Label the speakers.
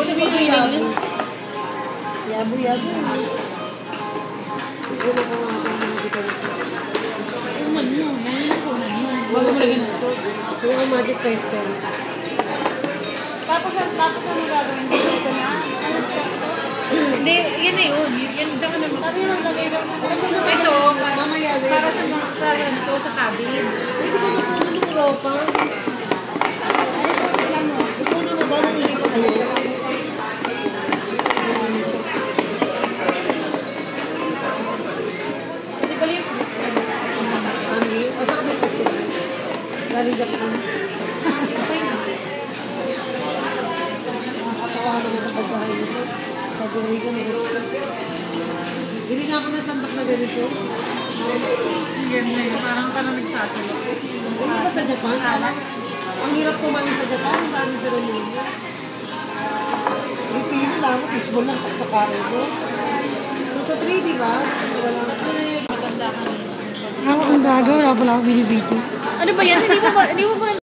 Speaker 1: sabihin yabu. Yabu. Ulo ko nga ako magic dito.
Speaker 2: Uman mo. Ngayon ako na mo.
Speaker 1: Wala mo lagyan ng sauce. Kaya ang magic pastel.
Speaker 2: Tapos ano gagawin dito? Ito na? Ano sauce ko? Hindi, yan na yun. Yan, dyan ka naman. Sabi naman lagay lang. Ito,
Speaker 1: mamaya na
Speaker 2: para sa cabin.
Speaker 1: Hindi ko na puno ng ropa. Puno mo ba nung hindi ko ayos?
Speaker 2: Hindi pala yung
Speaker 1: Ano? Masarap na yung sila. Galing Japan. Nakakatawa naman ang pagkahay nito. Sabi ko na gusto. Bili nga ako ng sandak na ganito.
Speaker 2: Parang nagsasalo.
Speaker 1: Hindi ba sa Japan? Ang hirap kumain sa Japan. Ang daming ceremony. Pilipino lang. Fishball lang sa kain ko. 2 to 3, di ba?
Speaker 2: Maganda ka.
Speaker 3: Ang gaga, wala pala ako binibidyo.
Speaker 2: Ano ba yan? Hindi mo ba